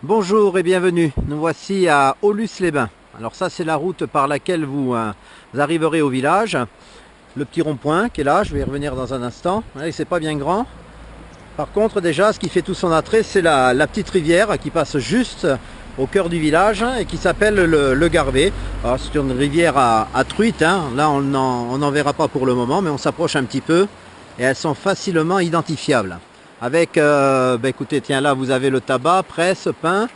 Bonjour et bienvenue, nous voici à Aulus-les-Bains. Alors ça c'est la route par laquelle vous arriverez au village. Le petit rond-point qui est là, je vais y revenir dans un instant. C'est pas bien grand. Par contre déjà ce qui fait tout son attrait c'est la petite rivière qui passe juste au cœur du village et qui s'appelle le Garbet. C'est une rivière à truites, là on n'en verra pas pour le moment mais on s'approche un petit peu et elles sont facilement identifiables. Avec, écoutez, tiens, là vous avez le tabac, presse, pain.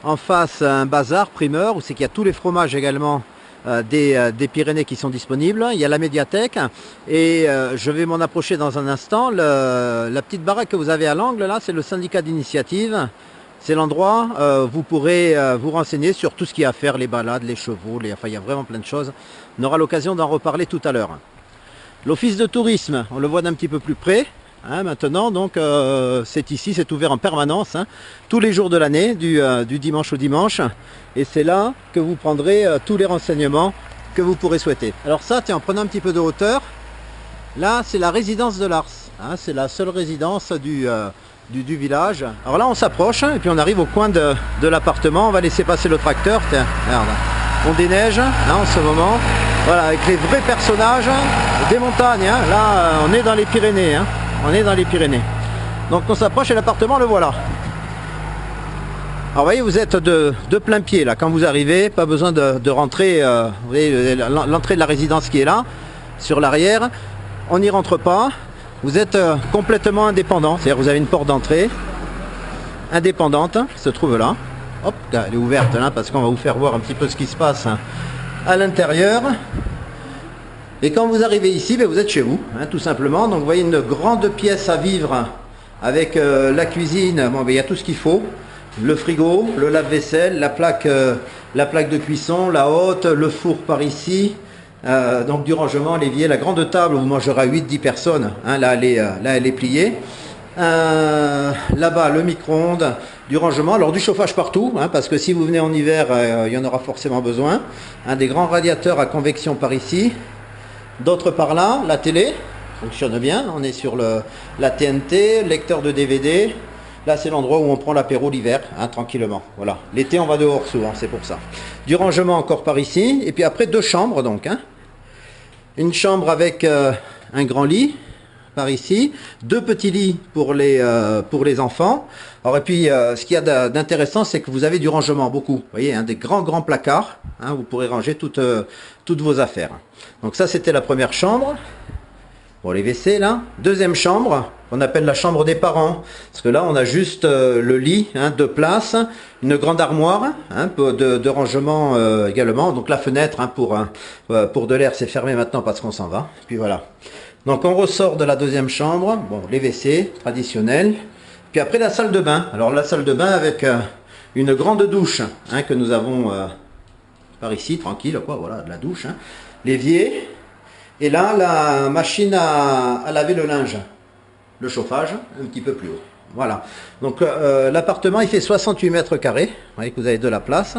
En face, un bazar primeur où c'est qu'il y a tous les fromages également des Pyrénées qui sont disponibles. Il y a la médiathèque et je vais m'en approcher dans un instant. La petite baraque que vous avez à l'angle, là, c'est le syndicat d'initiative. C'est l'endroit où vous pourrez vous renseigner sur tout ce qu'il y a à faire, les balades, les chevaux, enfin il y a vraiment plein de choses. On aura l'occasion d'en reparler tout à l'heure. L'office de tourisme, on le voit d'un petit peu plus près. Maintenant, donc, c'est ici, c'est ouvert en permanence, tous les jours de l'année, du dimanche au dimanche. Et c'est là que vous prendrez tous les renseignements que vous pourrez souhaiter. Alors ça, tiens, en prenant un petit peu de hauteur, là, c'est la résidence de l'Ars. C'est la seule résidence du village. Alors là, on s'approche et puis on arrive au coin de l'appartement. On va laisser passer le tracteur. Tiens, regarde, on déneige en ce moment. Voilà, avec les vrais personnages des montagnes. Là, on est dans les Pyrénées. On est dans les Pyrénées. Donc on s'approche et l'appartement le voilà. Alors vous voyez, vous êtes de plein pied là. Quand vous arrivez, pas besoin de rentrer. Vous voyez l'entrée de la résidence qui est là, sur l'arrière. On n'y rentre pas. Vous êtes complètement indépendant. C'est-à-dire vous avez une porte d'entrée indépendante qui se trouve là. Hop, elle est ouverte là parce qu'on va vous faire voir un petit peu ce qui se passe à l'intérieur. Et quand vous arrivez ici, vous êtes chez vous, tout simplement. Donc vous voyez une grande pièce à vivre avec la cuisine. Bon, il y a tout ce qu'il faut. Le frigo, le lave-vaisselle, la plaque de cuisson, la haute, le four par ici. Donc du rangement, l'évier, la grande table où vous mangerez à 8-10 personnes. Là, elle est pliée. Là-bas, le micro-ondes, du rangement. Alors du chauffage partout, parce que si vous venez en hiver, il y en aura forcément besoin. Des grands radiateurs à convection par ici. D'autres par là, la télé fonctionne bien, on est sur la TNT, lecteur de DVD. Là c'est l'endroit où on prend l'apéro l'hiver, tranquillement. Voilà. L'été on va dehors souvent, c'est pour ça. Du rangement encore par ici, et puis après deux chambres donc. Une chambre avec un grand lit par ici, deux petits lits pour les enfants. Alors, et puis ce qu'il y a d'intéressant, c'est que vous avez du rangement beaucoup. Vous voyez, des grands placards, vous pourrez ranger toutes vos affaires. Donc ça c'était la première chambre. Bon, les WC là. Deuxième chambre, on appelle la chambre des parents. Parce que là on a juste le lit, deux places, une grande armoire de rangement également. Donc la fenêtre pour de l'air c'est fermé maintenant parce qu'on s'en va. Puis voilà. Donc on ressort de la deuxième chambre, bon, les WC traditionnels, puis après la salle de bain. Alors la salle de bain avec une grande douche que nous avons par ici, tranquille, quoi, voilà, de la douche, l'évier, et là la machine à laver le linge, le chauffage un petit peu plus haut. Voilà, donc l'appartement il fait 68 mètres carrés, vous voyez que vous avez de la place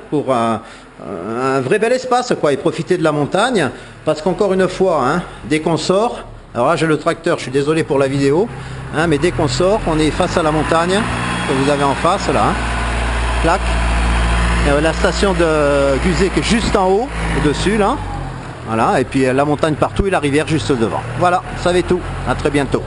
pour un vrai bel espace quoi, et profiter de la montagne, parce qu'encore une fois, dès qu'on sort, alors là j'ai le tracteur, je suis désolé pour la vidéo, mais dès qu'on sort, on est face à la montagne, que vous avez en face là, clac, et la station de Guzet qui est juste en haut, au-dessus là, voilà, et puis la montagne partout et la rivière juste devant. Voilà, vous savez tout, à très bientôt.